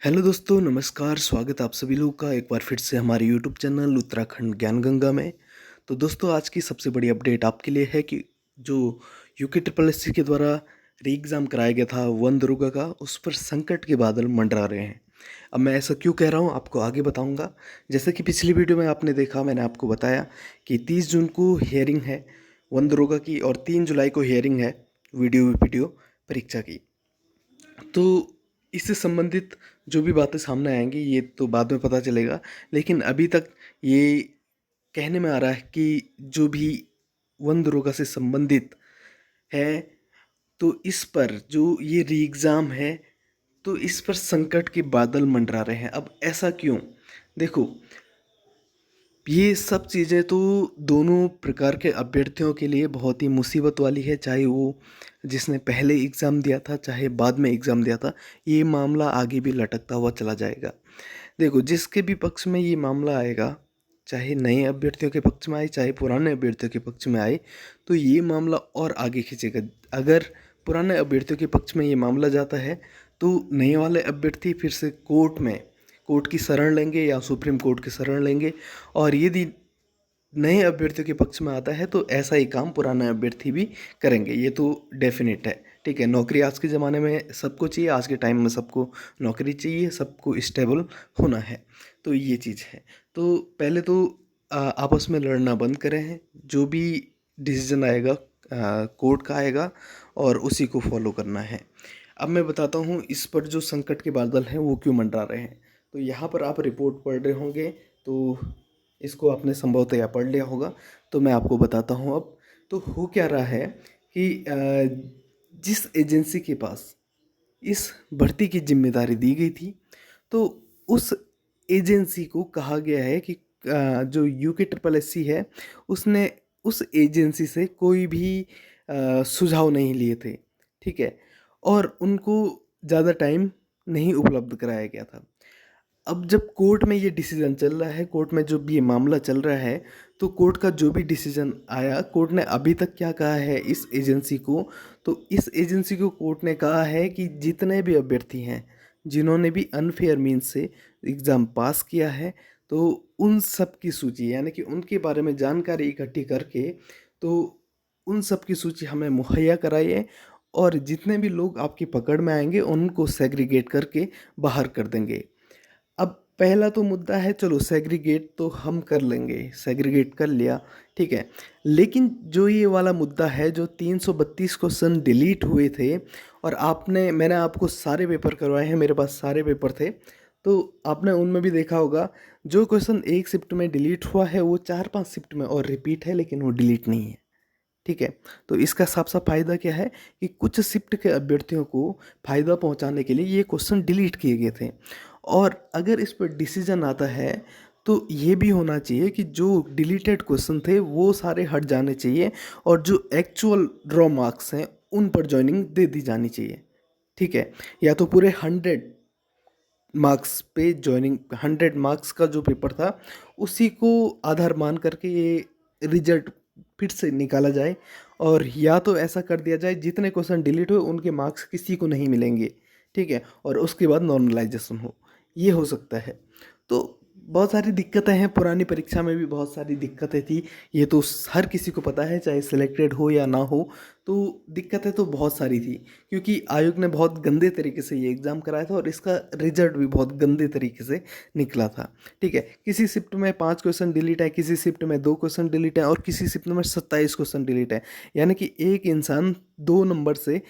Hello दोस्तों, नमस्कार। स्वागत है आप सभी लोगों का एक बार फिर से हमारे यूट्यूब चैनल उत्तराखंड ज्ञान गंगा में। तो दोस्तों, आज की सबसे बड़ी अपडेट आपके लिए है कि जो यूके ट्रिपल एस सी के द्वारा री एग्ज़ाम कराया गया था वन दरोगा का, उस पर संकट के बादल मंडरा रहे हैं। अब मैं ऐसा क्यों कह रहा हूँ आपको आगे बताऊँगा। जैसे कि पिछली वीडियो में आपने देखा, मैंने आपको बताया कि 30 जून को हियरिंग है वन दरोगा की और 3 जुलाई को हियरिंग है वीडियो परीक्षा की। तो इससे संबंधित जो भी बातें सामने आएंगी ये तो बाद में पता चलेगा, लेकिन अभी तक ये कहने में आ रहा है कि जो भी वन दरोगा से संबंधित है, तो इस पर जो ये री एग्ज़ाम है, तो इस पर संकट के बादल मंडरा रहे हैं। अब ऐसा क्यों? देखो, ये सब चीज़ें तो दोनों प्रकार के अभ्यर्थियों के लिए बहुत ही मुसीबत वाली है, चाहे वो जिसने पहले एग्ज़ाम दिया था, चाहे बाद में एग्ज़ाम दिया था। ये मामला आगे भी लटकता हुआ चला जाएगा। देखो, जिसके भी पक्ष में ये मामला आएगा, चाहे नए अभ्यर्थियों के पक्ष में आए, चाहे पुराने अभ्यर्थियों के पक्ष में आए, तो ये मामला और आगे खींचेगा। अगर पुराने अभ्यर्थियों के पक्ष में ये मामला जाता है, तो नए वाले अभ्यर्थी फिर से कोर्ट की शरण लेंगे या सुप्रीम कोर्ट की शरण लेंगे। और यदि नए अभ्यर्थियों के पक्ष में आता है, तो ऐसा ही काम पुराने अभ्यर्थी भी करेंगे। ये तो डेफिनेट है। ठीक है, नौकरी आज के ज़माने में सबको चाहिए, आज के टाइम में सबको नौकरी चाहिए, सबको स्टेबल होना है। तो ये चीज़ है। तो पहले तो आपस में लड़ना बंद करें हैं। जो भी डिसीजन आएगा कोर्ट का आएगा और उसी को फॉलो करना है। अब मैं बताता हूँ इस पर जो संकट के बादल हैं वो क्यों मंडरा रहे हैं। तो यहाँ पर आप रिपोर्ट पढ़ रहे होंगे, तो इसको आपने संभवतः या पढ़ लिया होगा, तो मैं आपको बताता हूँ अब। तो हो क्या रहा है कि जिस एजेंसी के पास इस भर्ती की जिम्मेदारी दी गई थी, तो उस एजेंसी को कहा गया है कि जो यूके ट्रिपल एस सी है, उसने उस एजेंसी से कोई भी सुझाव नहीं लिए थे। ठीक है, और उनको ज़्यादा टाइम नहीं उपलब्ध कराया गया था। अब जब कोर्ट में ये डिसीजन चल रहा है, कोर्ट में जो भी ये मामला चल रहा है, तो कोर्ट का जो भी डिसीजन आया, कोर्ट ने अभी तक क्या कहा है इस एजेंसी को, तो इस एजेंसी को कोर्ट ने कहा है कि जितने भी अभ्यर्थी हैं जिन्होंने भी अनफेयर मीन्स से एग्ज़ाम पास किया है, तो उन सब की सूची, यानी कि उनके बारे में जानकारी इकट्ठी करके, तो उन सब की सूची हमें मुहैया कराइए, और जितने भी लोग आपकी पकड़ में आएंगे उनको सेग्रीगेट करके बाहर कर देंगे। अब पहला तो मुद्दा है, चलो सेग्रीगेट तो हम कर लेंगे, सेग्रीगेट कर लिया, ठीक है। लेकिन जो ये वाला मुद्दा है, जो 332 क्वेश्चन डिलीट हुए थे, और मैंने आपको सारे पेपर करवाए हैं, मेरे पास सारे पेपर थे, तो आपने उनमें भी देखा होगा, जो क्वेश्चन एक शिफ्ट में डिलीट हुआ है वो 4-5 शिफ्ट में और रिपीट है, लेकिन वो डिलीट नहीं है। ठीक है, तो इसका साफ साफ फायदा क्या है कि कुछ शिफ्ट के अभ्यर्थियों को फायदा पहुंचाने के लिए ये क्वेश्चन डिलीट किए गए थे। और अगर इस पर डिसीजन आता है, तो ये भी होना चाहिए कि जो डिलीटेड क्वेश्चन थे वो सारे हट जाने चाहिए, और जो एक्चुअल ड्रॉ मार्क्स हैं उन पर ज्वाइनिंग दे दी जानी चाहिए। ठीक है, या तो पूरे 100 मार्क्स पे ज्वाइनिंग, 100 मार्क्स का जो पेपर था उसी को आधार मान करके ये रिजल्ट फिर से निकाला जाए, और या तो ऐसा कर दिया जाए जितने क्वेश्चन डिलीट हुए उनके मार्क्स किसी को नहीं मिलेंगे। ठीक है, और उसके बाद नॉर्मलाइजेशन हो, ये हो सकता है। तो बहुत सारी दिक्कतें हैं, पुरानी परीक्षा में भी बहुत सारी दिक्कतें थी, ये तो हर किसी को पता है, चाहे सिलेक्टेड हो या ना हो। तो दिक्कतें तो बहुत सारी थी, क्योंकि आयोग ने बहुत गंदे तरीके से ये एग्ज़ाम कराया था और इसका रिजल्ट भी बहुत गंदे तरीके से निकला था। ठीक है, किसी शिफ्ट में 5 क्वेश्चन डिलीट है, किसी शिफ्ट में 2 क्वेश्चन डिलीट है, और किसी शिफ्ट में 27 क्वेश्चन डिलीट है। यानी कि एक इंसान 2 नंबर से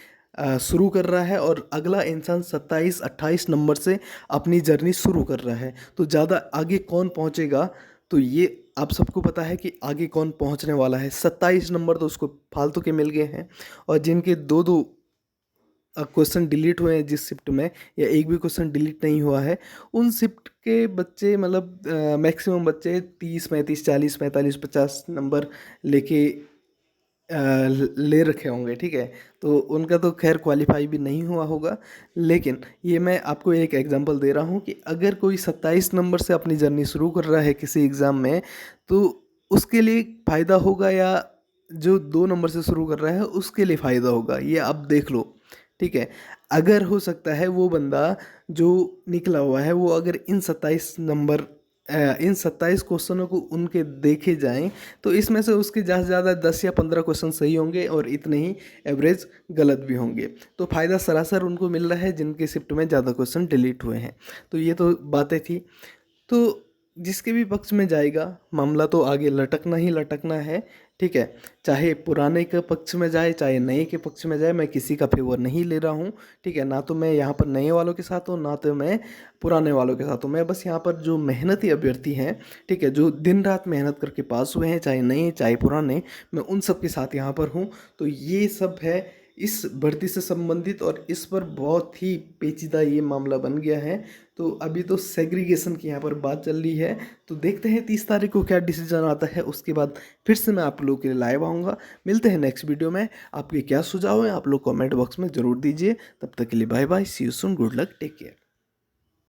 शुरू कर रहा है और अगला इंसान 27-28 नंबर से अपनी जर्नी शुरू कर रहा है। तो ज़्यादा आगे कौन पहुंचेगा, तो ये आप सबको पता है कि आगे कौन पहुंचने वाला है। 27 नंबर तो उसको फालतू के मिल गए हैं, और जिनके दो दो क्वेश्चन डिलीट हुए हैं जिस शिफ्ट में, या एक भी क्वेश्चन डिलीट नहीं हुआ है, उन शिफ्ट के बच्चे, मतलब मैक्सिमम बच्चे 30-35-40-45-50 नंबर लेके ले रखे होंगे। ठीक है, तो उनका तो खैर क्वालिफाई भी नहीं हुआ होगा। लेकिन ये मैं आपको एक एग्जांपल दे रहा हूँ कि अगर कोई 27 नंबर से अपनी जर्नी शुरू कर रहा है किसी एग्ज़ाम में, तो उसके लिए फ़ायदा होगा, या जो 2 नंबर से शुरू कर रहा है उसके लिए फ़ायदा होगा, ये आप देख लो। ठीक है, अगर हो सकता है वो बंदा जो निकला हुआ है वो अगर इन 27 क्वेश्चनों को उनके देखे जाएं तो इसमें से उसके ज़्यादा से ज़्यादा 10 या 15 क्वेश्चन सही होंगे और इतने ही एवरेज गलत भी होंगे। तो फ़ायदा सरासर उनको मिल रहा है जिनके शिफ्ट में ज़्यादा क्वेश्चन डिलीट हुए हैं। तो ये तो बातें थी। तो जिसके भी पक्ष में जाएगा मामला तो आगे लटकना ही लटकना है, ठीक है। चाहे पुराने के पक्ष में जाए चाहे नए के पक्ष में जाए, मैं किसी का फेवर नहीं ले रहा हूँ, ठीक है। ना तो मैं यहाँ पर नए वालों के साथ हूँ ना तो मैं पुराने वालों के साथ हूँ। मैं बस यहाँ पर जो मेहनती अभ्यर्थी हैं, ठीक है, जो दिन रात मेहनत करके पास हुए हैं, चाहे नए चाहे पुराने, मैं उन सब के साथ यहाँ पर हूँ। तो ये सब है इस भर्ती से संबंधित और इस पर बहुत ही पेचीदा ये मामला बन गया है। तो अभी तो सेग्रीगेशन की यहाँ पर बात चल रही है। तो देखते हैं 30 तारीख को क्या डिसीजन आता है, उसके बाद फिर से मैं आप लोगों के लिए लाइव आऊँगा। मिलते हैं नेक्स्ट वीडियो में। आपके क्या सुझाव हैं आप लोग कमेंट बॉक्स में ज़रूर दीजिए। तब तक के लिए bye bye, see you soon, good luck, take care.